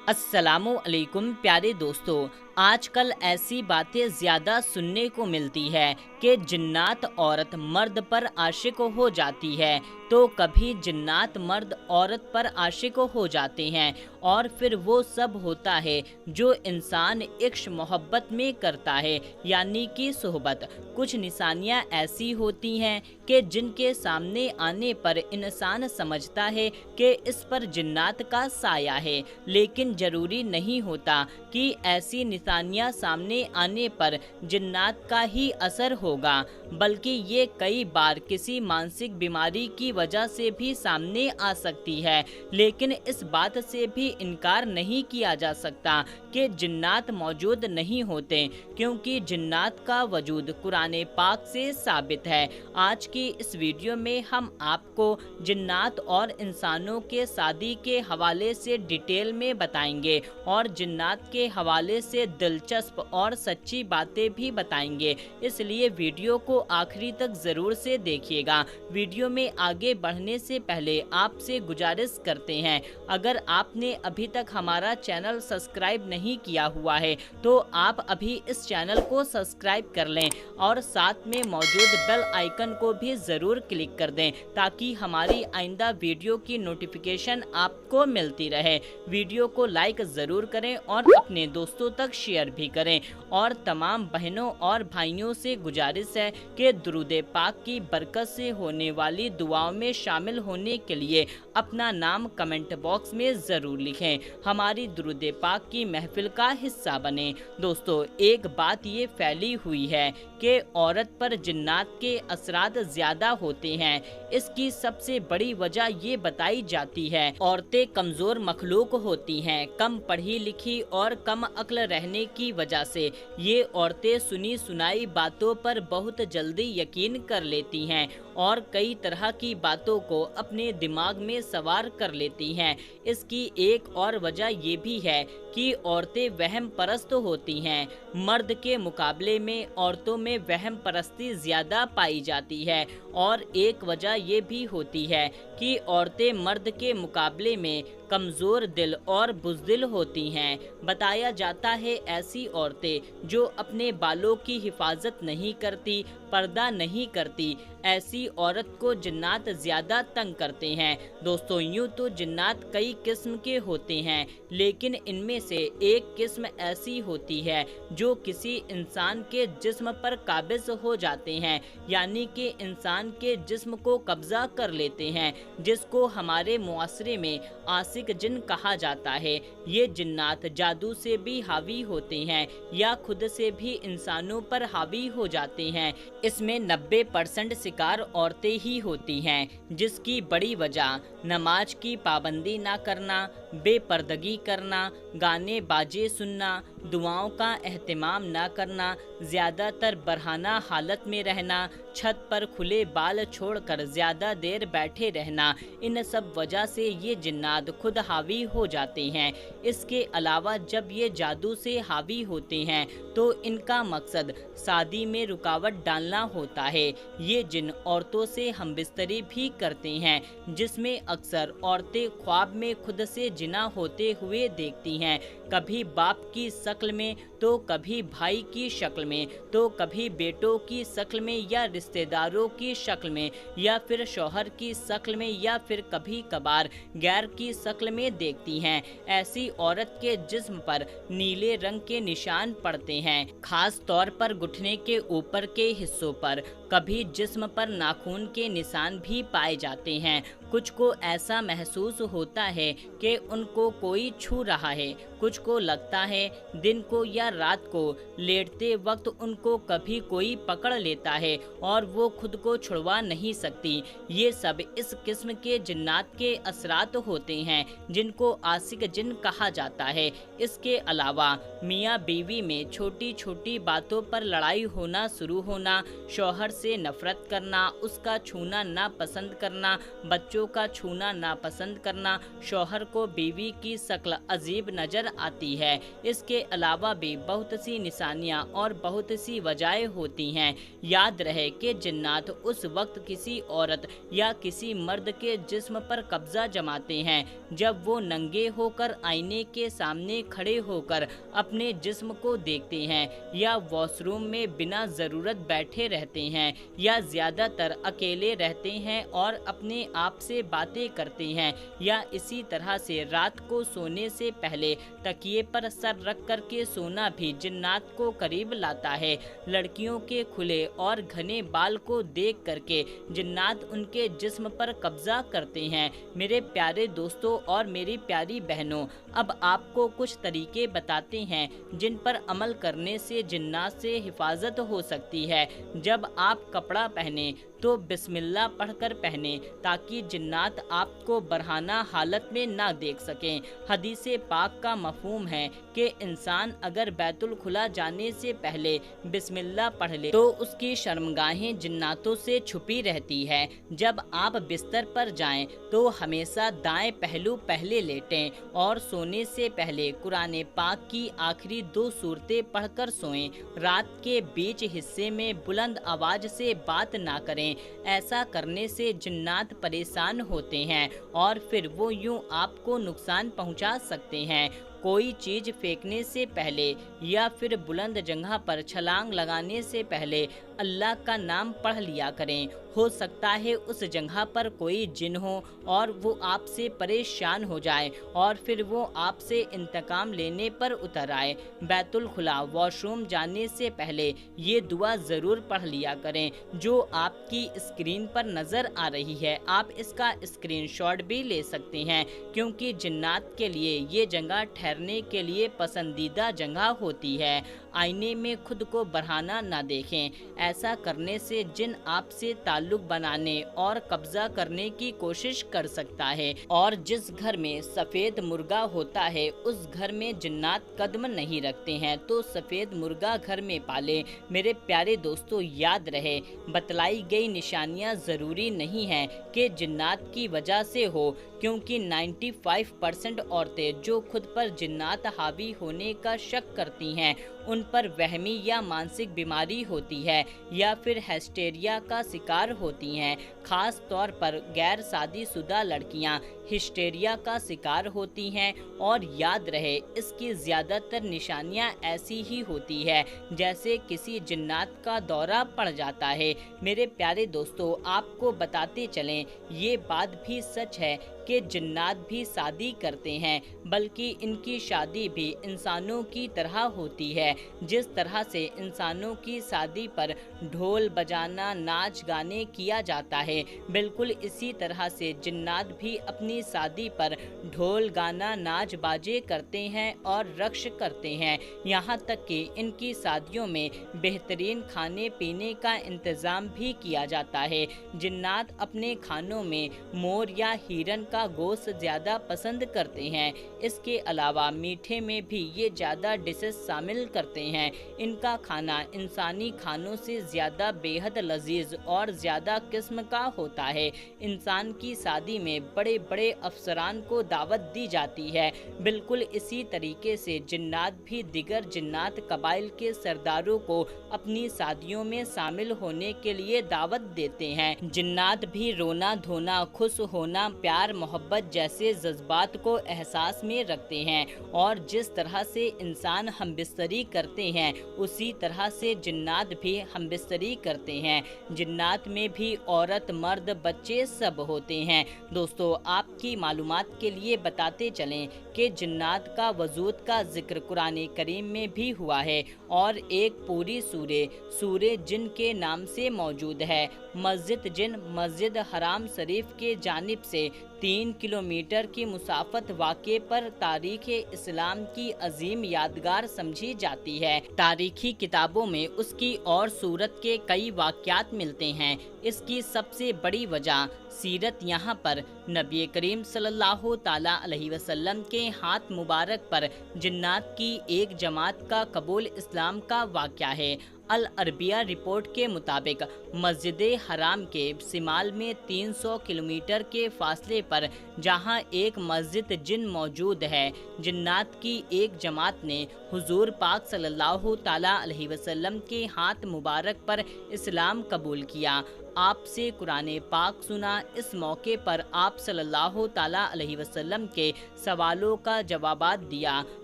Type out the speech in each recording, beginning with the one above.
अस्सलामु अलैकुम प्यारे दोस्तों। आजकल ऐसी बातें ज़्यादा सुनने को मिलती है कि जिन्नात औरत मर्द पर आशिक हो जाती है, तो कभी जिन्नात मर्द औरत पर आशिक हो जाते हैं और फिर वो सब होता है जो इंसान इश्क मोहब्बत में करता है, यानी कि सोहबत। कुछ निशानियाँ ऐसी होती हैं कि जिनके सामने आने पर इंसान समझता है कि इस पर जिन्नात का साया है, लेकिन ज़रूरी नहीं होता कि ऐसी निशानियाँ सामने आने पर जिन्नात का ही असर होगा, बल्कि ये कई बार किसी मानसिक बीमारी की वजह से भी सामने आ सकती है। लेकिन इस बात से भी इनकार नहीं किया जा सकता कि जिन्नात मौजूद नहीं होते, क्योंकि जिन्नात का वजूद कुरान पाक से साबित है। आज की इस वीडियो में हम आपको जिन्नात और इंसानों के शादी के हवाले से डिटेल में बताएंगे और जिन्नात के हवाले से दिलचस्प और सच्ची बातें भी बताएंगे, इसलिए वीडियो को आखिरी तक ज़रूर से देखिएगा। वीडियो में आगे बढ़ने से पहले आपसे गुजारिश करते हैं, अगर आपने अभी तक हमारा चैनल सब्सक्राइब नहीं किया हुआ है तो आप अभी इस चैनल को सब्सक्राइब कर लें और साथ में मौजूद बेल आइकन को भी ज़रूर क्लिक कर दें, ताकि हमारी आइंदा वीडियो की नोटिफिकेशन आपको मिलती रहे। वीडियो को लाइक ज़रूर करें और अपने दोस्तों तक शेयर भी करें, और तमाम बहनों और भाइयों से गुजारिश है कि दुरूद पाक की बरकत से होने वाली दुआओं में शामिल होने के लिए अपना नाम कमेंट बॉक्स में ज़रूर लिखें, हमारी दुरूद पाक की महफिल का हिस्सा बने। दोस्तों, एक बात ये फैली हुई है कि औरत पर जिन्नात के असरात ज़्यादा होते हैं। इसकी सबसे बड़ी वजह ये बताई जाती है, औरतें कमज़ोर मखलूक होती हैं, कम पढ़ी लिखी और कम अक्ल रहने की वजह से ये औरतें सुनी सुनाई बातों पर बहुत जल्दी यकीन कर लेती हैं और कई तरह की बातों को अपने दिमाग में सवार कर लेती हैं। इसकी एक और वजह ये भी है कि औरतें वहम परस्त होती हैं। मर्द के मुकाबले में औरतों में वहम परस्ती ज़्यादा पाई जाती है, और एक वजह ये भी होती है कि औरतें मर्द के मुकाबले में कमज़ोर दिल और बुज़दिल होती हैं। बताया जाता है ऐसी औरतें जो अपने बालों की हिफाजत नहीं करती, पर्दा नहीं करती, ऐसी औरत को जिन्नात ज़्यादा तंग करते हैं। दोस्तों, यूँ तो जिन्नात कई किस्म के होते हैं, लेकिन इनमें से एक किस्म ऐसी होती है जो किसी इंसान के जिस्म पर काबिज हो जाते हैं, यानी कि इंसान के जिस्म को कब्जा कर लेते हैं, जिसको हमारे मुआशरे में आशिक जिन कहा जाता है। ये जिन्नात जादू से भी हावी होते हैं या खुद से भी इंसानों पर हावी हो जाते हैं। इसमें 90% शिकार औरतें ही होती हैं, जिसकी बड़ी वजह नमाज की पाबंदी ना करना, बेपर्दगी करना, गाने बाजे सुनना, दुआओं का एहतमाम ना करना, ज़्यादातर बरहाना हालत में रहना, छत पर खुले बाल छोड़कर ज़्यादा देर बैठे रहना, इन सब वजह से ये जिन्नात खुद हावी हो जाते हैं। इसके अलावा जब ये जादू से हावी होते हैं तो इनका मकसद शादी में रुकावट डालना होता है। ये जिन औरतों से हमबिस्तरी भी करते हैं, जिसमें अक्सर औरतें ख्वाब में खुद से जिना होते हुए देखती हैं, कभी बाप की शक्ल में तो कभी भाई की शक्ल में, तो कभी बेटों की शक्ल में या रिश्तेदारों की शक्ल में, या फिर शौहर की शक्ल में, या फिर कभी कभार गैर की शक्ल में देखती हैं। ऐसी औरत के जिस्म पर नीले रंग के निशान पड़ते हैं, खास तौर पर घुटने के ऊपर के हिस्सों पर। कभी जिस्म पर नाखून के निशान भी पाए जाते हैं। कुछ को ऐसा महसूस होता है कि उनको कोई छू रहा है, कुछ को लगता है दिन को या रात को लेटते वक्त उनको कभी कोई पकड़ लेता है और वो खुद को छुड़वा नहीं सकती। ये सब इस किस्म के जिन्नात के असरात होते हैं, जिनको आशिक जिन कहा जाता है। इसके अलावा मियाँ बीवी में छोटी छोटी बातों पर लड़ाई होना शुरू होना, शौहर से नफरत करना, उसका छूना ना पसंद करना, बच्चों बच्चों का छूना नापसंद करना, शौहर को बीवी की शक्ल अजीब नजर आती है। इसके अलावा भी बहुत सी निशानियां और बहुत सी वजहें होती हैं। याद रहे कि जिन्नात उस वक्त किसी औरत या किसी मर्द के जिस्म पर कब्जा जमाते हैं जब वो नंगे होकर आईने के सामने खड़े होकर अपने जिस्म को देखते हैं, या वॉशरूम में बिना ज़रूरत बैठे रहते हैं, या ज़्यादातर अकेले रहते हैं और अपने आप से बातें करते हैं, या इसी तरह से रात को सोने से पहले तकिए पर सर रख कर के सोना भी जिन्नात को करीब लाता है। लड़कियों के खुले और घने बाल को देख करके जिन्नात उनके जिस्म पर कब्जा करते हैं। मेरे प्यारे दोस्तों और मेरी प्यारी बहनों, अब आपको कुछ तरीके बताते हैं जिन पर अमल करने से जिन्नात से हिफाजत हो सकती है। जब आप कपड़ा पहने तो बिस्मिल्लाह पढ़कर पहने ताकि जिन्नात आपको बरहाना हालत में ना देख सकें। हदीसे पाक का मफहूम है कि इंसान अगर बैतुल खुला जाने से पहले बिस्मिल्लाह पढ़ ले तो उसकी शर्मगाहें जिन्नातों से छुपी रहती है। जब आप बिस्तर पर जाएं तो हमेशा दाएं पहलू पहले लेटें और सोने से पहले कुरान पाक की आखिरी 2 सूरतें पढ़कर सोएं। रात के बीच हिस्से में बुलंद आवाज से बात ना करें। ऐसा करने से जिन्नात परेशान होते हैं और फिर वो यूं आपको नुकसान पहुंचा सकते हैं। कोई चीज़ फेंकने से पहले या फिर बुलंद जगह पर छलांग लगाने से पहले अल्लाह का नाम पढ़ लिया करें। हो सकता है उस जगह पर कोई जिन हो और वो आपसे परेशान हो जाए और फिर वो आपसे इंतकाम लेने पर उतर आए। बैतुल खुला वॉशरूम जाने से पहले ये दुआ ज़रूर पढ़ लिया करें जो आपकी स्क्रीन पर नज़र आ रही है। आप इसका स्क्रीनशॉट भी ले सकते हैं क्योंकि जिन्नात के लिए ये जगह ठहरने के लिए पसंदीदा जगह होती है। आईने में खुद को बढ़ाना ना देखें। ऐसा करने से जिन आपसे ताल्लुक बनाने और कब्जा करने की कोशिश कर सकता है। और जिस घर में सफ़ेद मुर्गा होता है उस घर में जिन्नात कदम नहीं रखते हैं, तो सफ़ेद मुर्गा घर में पालें। मेरे प्यारे दोस्तों, याद रहे बतलाई गई निशानियां ज़रूरी नहीं हैं कि जिन्नात की वजह से हो, क्योंकि 95% औरतें जो खुद पर जिन्नात हावी होने का शक करती हैं उन पर वहमी या मानसिक बीमारी होती है या फिर हिस्टेरिया का शिकार होती हैं। खास तौर पर गैर शादीशुदा लड़कियां हिस्टेरिया का शिकार होती हैं। और याद रहे इसकी ज़्यादातर निशानियां ऐसी ही होती है जैसे किसी जिन्नात का दौरा पड़ जाता है। मेरे प्यारे दोस्तों, आपको बताते चलें ये बात भी सच है कि जिन्नात भी शादी करते हैं, बल्कि इनकी शादी भी इंसानों की तरह होती है। जिस तरह से इंसानों की शादी पर ढोल बजाना नाच गाने किया जाता है, बिल्कुल इसी तरह से जिन्नात भी अपनी शादी पर ढोल गाना नाच बाजे करते हैं और रक्श करते हैं। यहाँ तक कि इनकी शादियों में बेहतरीन खाने पीने का इंतज़ाम भी किया जाता है। जिन्नात अपने खानों में मोर या हिरन का गोश्त ज़्यादा पसंद करते हैं। इसके अलावा मीठे में भी ये ज़्यादा डिशेस शामिल करते हैं। इनका खाना इंसानी खानों से ज़्यादा बेहद लजीज और ज़्यादा किस्म का होता है। इंसान की शादी में बड़े बड़े अफसरान को दावत दी जाती है। बिल्कुल इसी तरीके से जिन्नात भी दिगर जिन्नात कबाइल के सरदारों को अपनी शादियों में शामिल होने के लिए दावत देते हैं। जिन्नात भी रोना धोना, खुश होना, प्यार मोहब्बत जैसे जज्बात को एहसास में रखते हैं। और जिस तरह से इंसान हमबिस्तरी करते हैं उसी तरह से जिन्नात भी हमबिस्तरी करते हैं। जिन्नात में भी औरत मर्द बच्चे सब होते हैं। दोस्तों, आपकी मालूमात के लिए बताते चलें कि जिन्नात का वजूद का जिक्र कुरान करीम में भी हुआ है और एक पूरी सूरे जिन के नाम से मौजूद है। मस्जिद जिन मस्जिद हराम शरीफ के जानिब से 3 किलोमीटर की मुसाफत वाक़े पर तारीख़ इस्लाम की अजीम यादगार समझी जाती है। तारीखी किताबों में उसकी और सूरत के कई वाक़यात मिलते हैं। इसकी सबसे बड़ी वजह सीरत यहाँ पर नबी करीम सल्लल्लाहु ताला अलैहि वसल्लम के हाथ मुबारक पर जिन्नात की एक जमात का कबूल इस्लाम का वाक़या है। अल अरबिया रिपोर्ट के मुताबिक मस्जिद हराम के शिमाल में 300 किलोमीटर के फासले पर जहां एक मस्जिद जिन मौजूद है, जिन्नात की एक जमात ने हुजूर पाक सल्लल्लाहु ताला अलैहि वसल्लम के हाथ मुबारक पर इस्लाम कबूल किया, आपसे कुरान पाक सुना। इस मौके पर आप सल्लल्लाहु ताला अलैहि वसल्लम के सवालों का जवाबात दिया।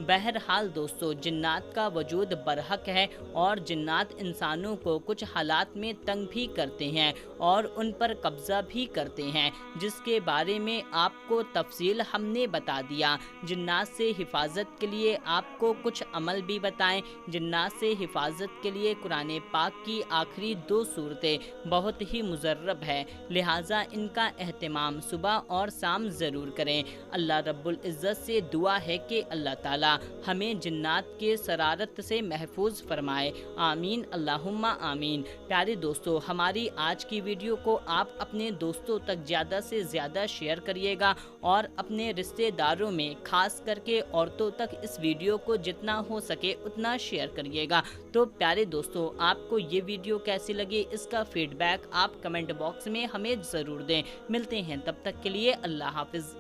बहरहाल दोस्तों, जिन्नात का वजूद बरहक है और जिन्नात इंसानों को कुछ हालात में तंग भी करते हैं और उन पर कब्जा भी करते हैं, जिसके बारे में आपको तफसील हमने बता दिया। जिन्नात से हिफाजत के लिए आपको कुछ अमल भी बताएं। जिन्नात से हिफाजत के लिए कुरान पाक की आखिरी 2 सूरतें बहुत ही मुजर्रब है, लिहाजा इनका एहतमाम सुबह और शाम ज़रूर करें। अल्लाह रब्बुल इज़्ज़त से दुआ है कि अल्लाह ताला हमें जिन्नात के शरारत से महफूज फरमाए। आमीन अल्लाहुम्मा आमीन। प्यारे दोस्तों, हमारी आज की वीडियो को आप अपने दोस्तों तक ज़्यादा से ज़्यादा शेयर करिएगा और अपने रिश्तेदारों में खास करके औरतों तक इस वीडियो को जितना हो सके उतना शेयर करिएगा। तो प्यारे दोस्तों, आपको ये वीडियो कैसी लगी, इसका फीडबैक आप कमेंट बॉक्स में हमें ज़रूर दें। मिलते हैं तब तक के लिए, अल्लाह हाफिज़।